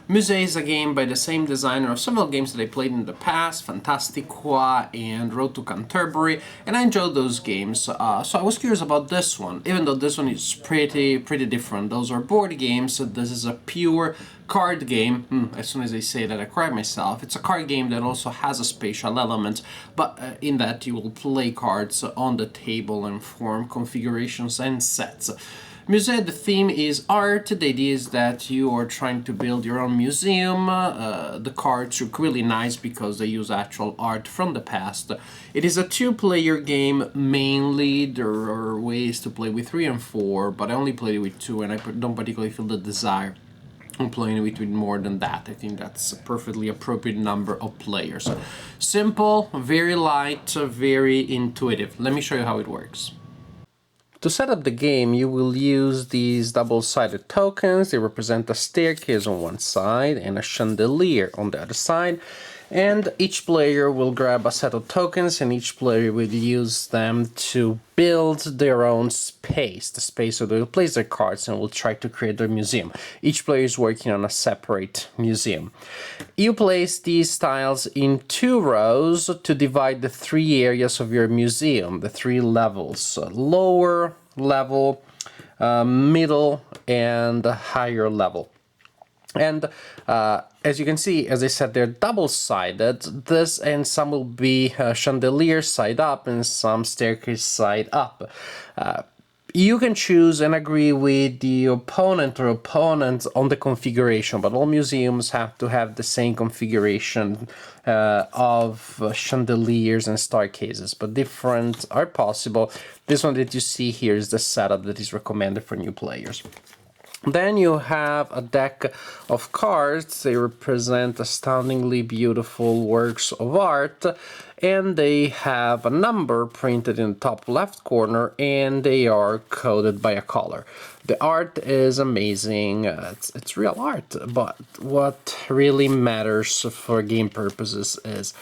Musee is a game by the same designer of several games that I played in the past, Fantastica and Road to Canterbury, and I enjoyed those games. So I was curious about this one, even though this one is pretty different. Those are board games, so this is a pure card game. As soon as I say that, I correct myself. It's a card game that also has a spatial element, but in that you will play cards on the table and form configurations and sets. Musée, the theme is art. The idea is that you are trying to build your own museum. The cards look really nice because they use actual art from the past. It is a two-player game mainly. There are ways to play with 3 and 4, but I only played with 2 and I don't particularly feel the desire on playing with more than that. I think that's a perfectly appropriate number of players. Simple, very light, very intuitive. Let me show you how it works. To set up the game, you will use these double-sided tokens. They represent a staircase on one side and a chandelier on the other side. And each player will grab a set of tokens and each player will use them to build their own space. The space where they will place their cards and will try to create their museum. Each player is working on a separate museum. You place these tiles in 2 rows to divide the 3 areas of your museum, the 3 levels, lower level, middle, and higher level. And as you can see, as I said, they're double-sided. This and some will be chandelier side up and some staircase side up. You can choose and agree with the opponent or opponents on the configuration, but all museums have to have the same configuration of chandeliers and staircases, but different are possible. This one that you see here is the setup that is recommended for new players. Then you have a deck of cards. They represent astoundingly beautiful works of art, and they have a number printed in the top left corner, and they are coded by a color. The art is amazing. It's real art, but what really matters for game purposes is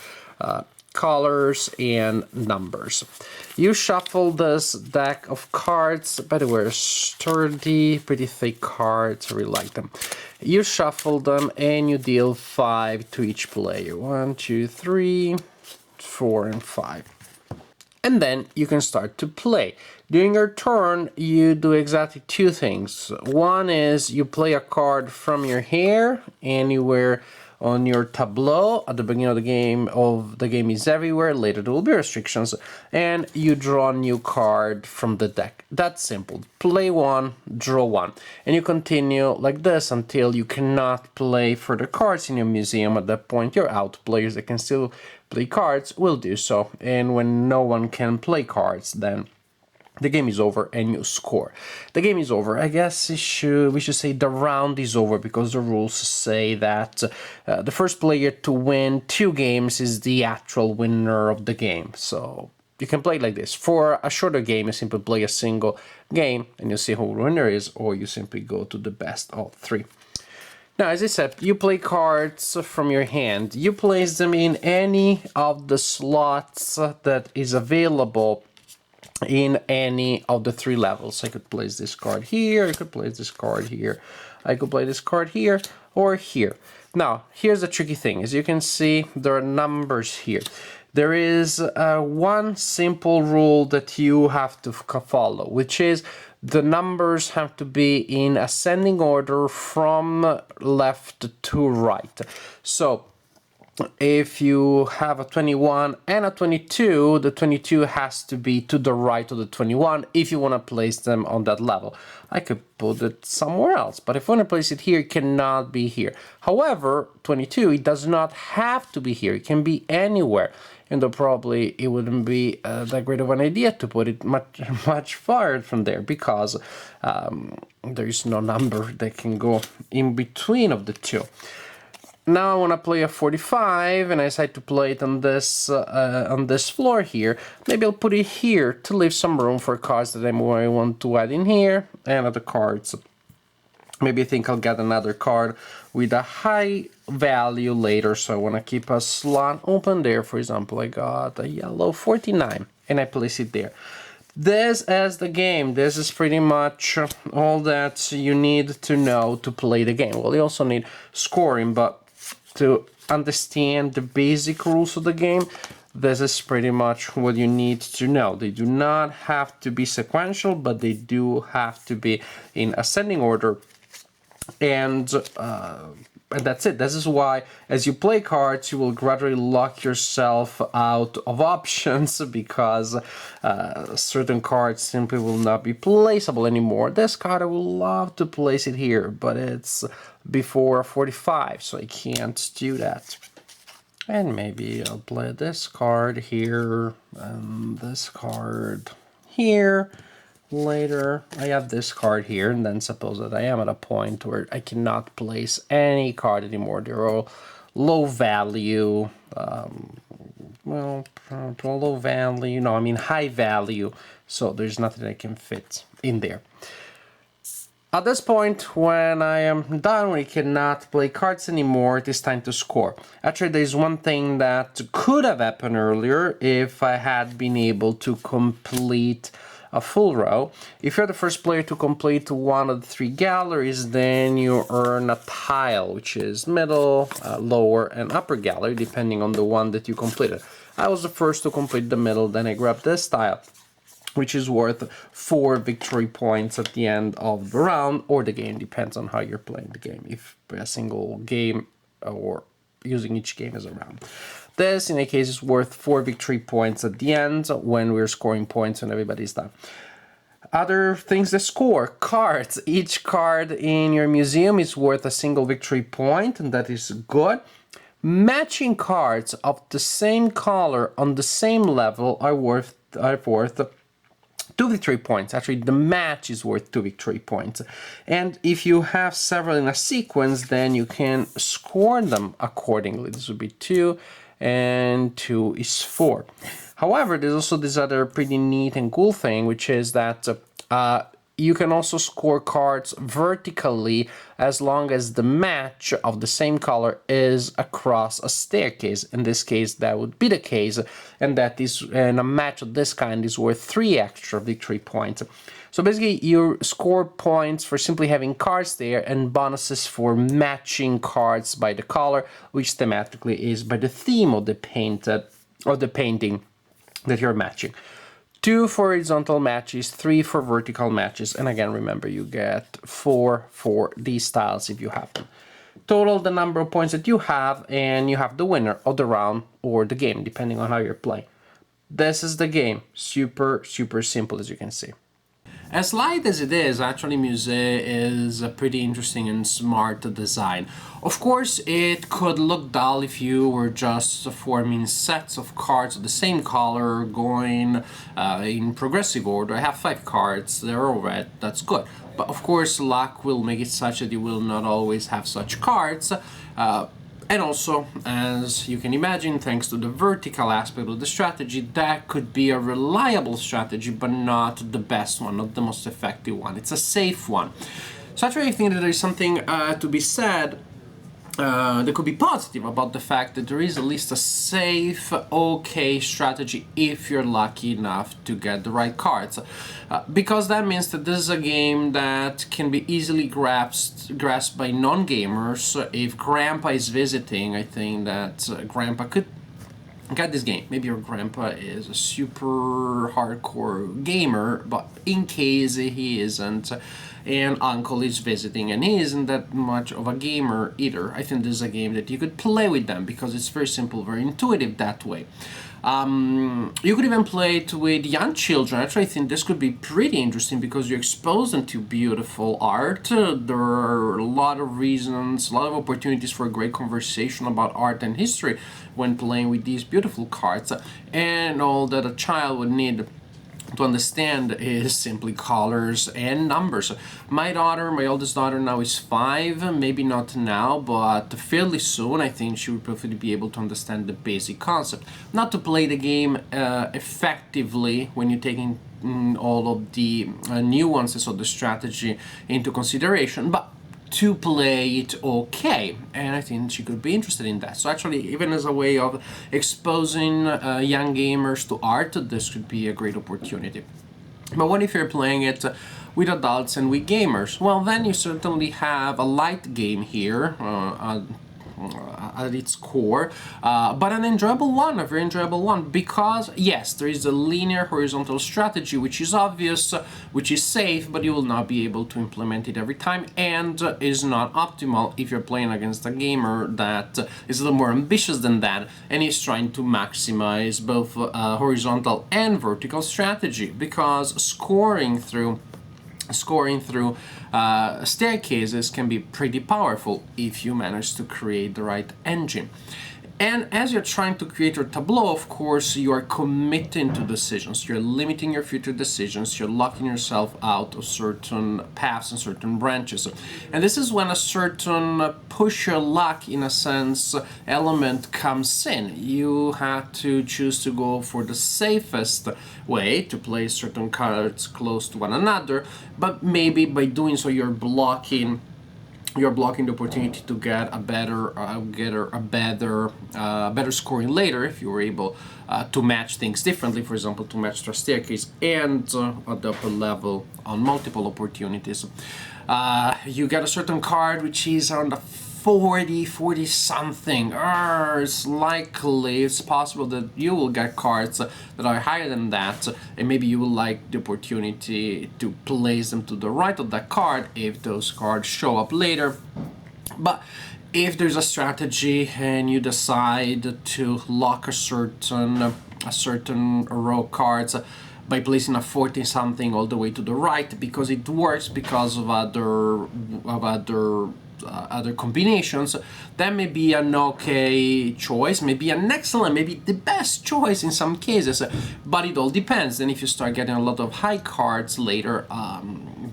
colors and numbers. You shuffle this deck of cards. By the way, sturdy, pretty thick cards. I really like them. You shuffle them and you deal 5 to each player. 1, 2, 3, 4, and 5. And then you can start to play. During your turn, you do exactly 2 things. One is you play a card from your hair anywhere on your tableau. At the beginning of the game is everywhere. Later there will be restrictions, and you draw a new card from the deck. That's simple. Play 1, draw 1, and you continue like this until you cannot play further cards in your museum. At that point you're out. Players that can still play cards will do so, and when no one can play cards, then the game is over and you score. The game is over. I guess we should say the round is over, because the rules say that the first player to win 2 games is the actual winner of the game. So you can play it like this. For a shorter game, you simply play a single game and you see who the winner is, or you simply go to the best of 3. Now, as I said, you play cards from your hand. You place them in any of the slots that is available in any of the 3 levels. I could place this card here, I could place this card here, I could play this card here or here. Now, here's the tricky thing. As you can see, there are numbers here. There is one simple rule that you have to follow, which is the numbers have to be in ascending order from left to right. So if you have a 21 and a 22, the 22 has to be to the right of the 21 if you want to place them on that level. I could put it somewhere else, but if I want to place it here, it cannot be here. However, 22, it does not have to be here. It can be anywhere. And though probably it wouldn't be that great of an idea to put it much farther from there, because there is no number that can go in between of the 2. Now I want to play a 45, and I decide to play it on this floor here. Maybe I'll put it here to leave some room for cards that I want to add in here, and other cards. Maybe I think I'll get another card with a high value later, so I want to keep a slot open there. For example, I got a yellow 49, and I place it there. This is the game. This is pretty much all that you need to know to play the game. Well, you also need scoring, but to understand the basic rules of the game, this is pretty much what you need to know. They do not have to be sequential, but they do have to be in ascending order. And that's it. This is why, as you play cards, you will gradually lock yourself out of options because certain cards simply will not be placeable anymore. This card, I would love to place it here, but it's before 45, so I can't do that. And maybe I'll play this card here and this card here. Later, I have this card here, and then suppose that I am at a point where I cannot place any card anymore. They're all low value, low value, no, I mean high value, so there's nothing that can fit in there. At this point, when I am done, when I cannot play cards anymore, it is time to score. Actually, there's one thing that could have happened earlier if I had been able to complete a full row. If you're the first player to complete one of the 3 galleries, then you earn a tile, which is middle, lower, and upper gallery, depending on the one that you completed. I was the first to complete the middle, then I grabbed this tile, which is worth 4 victory points at the end of the round, or the game, depends on how you're playing the game, if a single game or using each game as a round. This, in a case, is worth 4 victory points at the end when we're scoring points when everybody's done. Other things that score, cards. Each card in your museum is worth a single victory point, and that is good. Matching cards of the same color on the same level are worth 2 victory points. Actually, the match is worth 2 victory points. And if you have several in a sequence, then you can score them accordingly. This would be 2, and 2 is 4. However, there's also this other pretty neat and cool thing, which is that you can also score cards vertically as long as the match of the same color is across a staircase. In this case, that would be the case, and a match of this kind is worth 3 extra victory points. So basically, you score points for simply having cards there, and bonuses for matching cards by the color, which thematically is by the theme of the painting that you're matching. 2 for horizontal matches, 3 for vertical matches, and again, remember, you get 4 for these tiles if you have them. Total the number of points that you have, and you have the winner of the round or the game, depending on how you're playing. This is the game. Super, super simple, as you can see. As light as it is, actually Musee is a pretty interesting and smart design. Of course, it could look dull if you were just forming sets of cards of the same color going in progressive order. I have 5 cards, they're all red, that's good. But of course, luck will make it such that you will not always have such cards. And also, as you can imagine, thanks to the vertical aspect of the strategy, that could be a reliable strategy, but not the best one, not the most effective one. It's a safe one. So actually, I think that there is something to be said that could be positive about the fact that there is at least a safe, okay strategy if you're lucky enough to get the right cards. Because that means that this is a game that can be easily grasped by non-gamers. If Grandpa is visiting, I think that Grandpa could get this game. Maybe your grandpa is a super hardcore gamer, but in case he isn't, and uncle is visiting and he isn't that much of a gamer either, I think this is a game that you could play with them because it's very simple, very intuitive that way. You could even play it with young children. Actually, I think this could be pretty interesting because you expose them to beautiful art. There are a lot of reasons, a lot of opportunities for a great conversation about art and history when playing with these beautiful cards. And all that a child would need to understand is simply colors and numbers. My oldest daughter now is 5, maybe not now, but fairly soon I think she would probably be able to understand the basic concept. Not to play the game effectively when you're taking all of the nuances of the strategy into consideration, but to play it okay, and I think she could be interested in that. So actually, even as a way of exposing young gamers to art, this could be a great opportunity. But what if you're playing it with adults and with gamers? Well, then you certainly have a light game here at its core, but an enjoyable one, a very enjoyable one, because yes, there is a linear horizontal strategy which is obvious, which is safe, but you will not be able to implement it every time, and is not optimal if you're playing against a gamer that is a little more ambitious than that and is trying to maximize both horizontal and vertical strategy, because scoring through staircases can be pretty powerful if you manage to create the right engine. And as you're trying to create your tableau, of course, you are committing to decisions. You're limiting your future decisions. You're locking yourself out of certain paths and certain branches. And this is when a certain push your luck, in a sense, element comes in. You have to choose to go for the safest way to place certain cards close to one another, but maybe by doing so you're blocking the opportunity to get a better scoring later if you were able to match things differently. For example, to match the staircase and at the upper level on multiple opportunities. You get a certain card which is around the 40 something. It's possible that you will get cards that are higher than that, and maybe you will like the opportunity to place them to the right of that card if those cards show up later. But if there's a strategy and you decide to lock a certain row of cards by placing a 40 something all the way to the right, because it works because of other combinations, that may be an okay choice, maybe an excellent, maybe the best choice in some cases, but it all depends. Then if you start getting a lot of high cards later,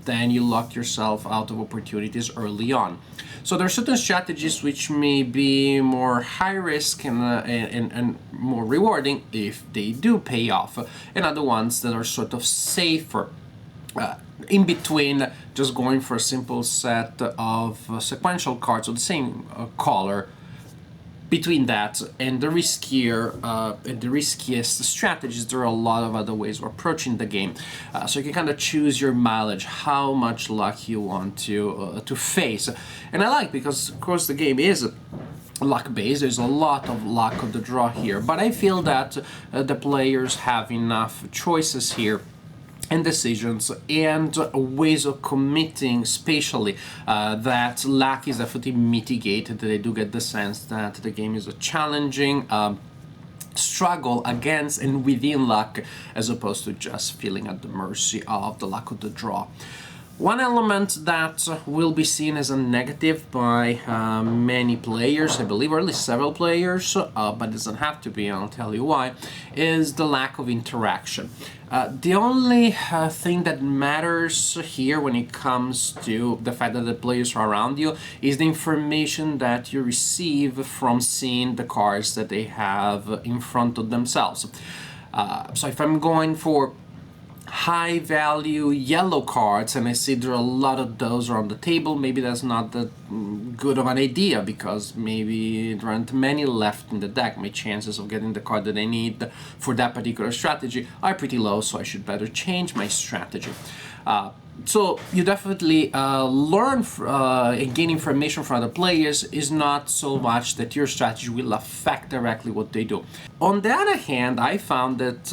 then you lock yourself out of opportunities early on. So there are certain strategies which may be more high risk and more rewarding if they do pay off, and other ones that are sort of safer. In between just going for a simple set of sequential cards of the same color, between that and the riskiest strategies, there are a lot of other ways of approaching the game. So you can kind of choose your mileage, how much luck you want to face. And I like, because of course the game is luck based, there's a lot of luck of the draw here, but I feel that the players have enough choices here and decisions and ways of committing spatially that luck is definitely mitigated. That I do get the sense that the game is a challenging struggle against and within luck, as opposed to just feeling at the mercy of the luck of the draw. One element that will be seen as a negative by many players, I believe, or at least several players, but it doesn't have to be, and I'll tell you why, is the lack of interaction. The only thing that matters here when it comes to the fact that the players are around you is the information that you receive from seeing the cards that they have in front of themselves. So if I'm going for high value yellow cards and I see there are a lot of those around the table, maybe that's not that good of an idea, because maybe there aren't many left in the deck. My chances of getting the card that I need for that particular strategy are pretty low, so I should better change my strategy. So you definitely learn and gain information from other players is not so much that your strategy will affect directly what they do. On the other hand, I found that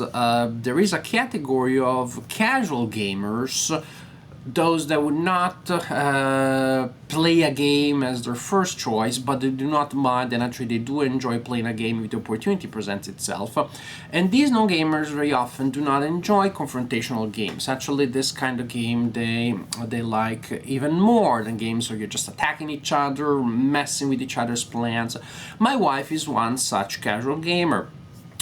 there is a category of casual gamers, those that would not play a game as their first choice, but they do not mind, and actually they do enjoy playing a game if the opportunity presents itself. And these no-gamers very often do not enjoy confrontational games. Actually, this kind of game they like even more than games where you're just attacking each other, messing with each other's plans. My wife is one such casual gamer.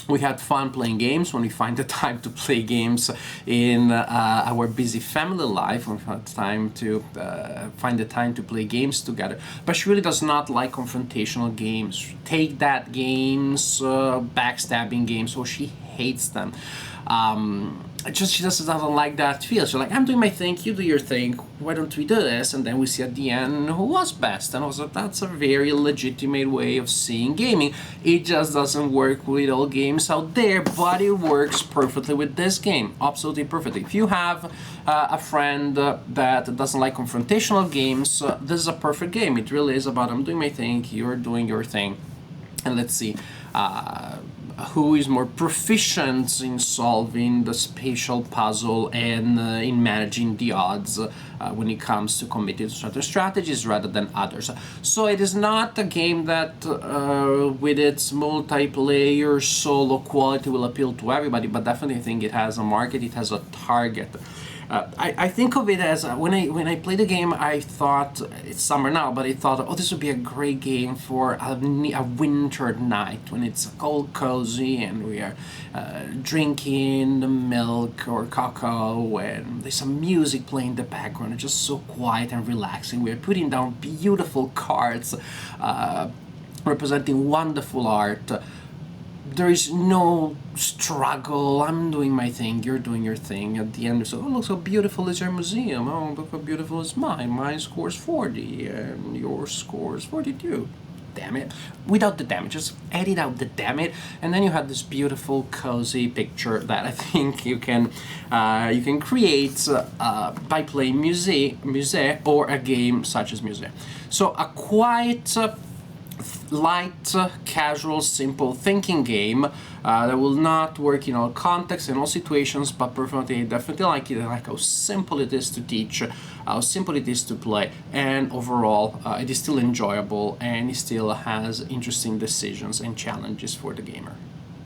We had fun playing games when we find the time to play games in our busy family life. We find the time to play games together. But she really does not like confrontational games. Take that games, backstabbing games, so she hates them. she just doesn't like that feel. She's like, I'm doing my thing, you do your thing, why don't we do this? And then we see at the end who was best. And also, that's a very legitimate way of seeing gaming. It just doesn't work with all games out there, but it works perfectly with this game. Absolutely perfectly. If you have a friend that doesn't like confrontational games, this is a perfect game. It really is about, I'm doing my thing, you're doing your thing. And let's see who is more proficient in solving the spatial puzzle and in managing the odds when it comes to committing to certain strategies rather than others. So it is not a game that with its multiplayer solo quality will appeal to everybody, but definitely I think it has a market, it has a target. I think of it as when I played the game, I thought it's summer now, but I thought, oh, this would be a great game for a winter night when it's all cozy and we are drinking the milk or cocoa and there's some music playing in the background. It's just so quiet and relaxing. We are putting down beautiful cards representing wonderful art. There is no struggle. I'm doing my thing, you're doing your thing. At the end, so, oh, look how beautiful is your museum. Oh, look how beautiful is mine. Mine scores 40 and yours scores 42. Damn it. Without the damage, just edit out the damn it. And then you have this beautiful, cozy picture that I think you can create by playing Musee or a game such as Musee. So a quiet, light, casual, simple thinking game that will not work in all contexts and all situations, but definitely like it. I like how simple it is to teach, how simple it is to play, and overall it is still enjoyable and it still has interesting decisions and challenges for the gamer.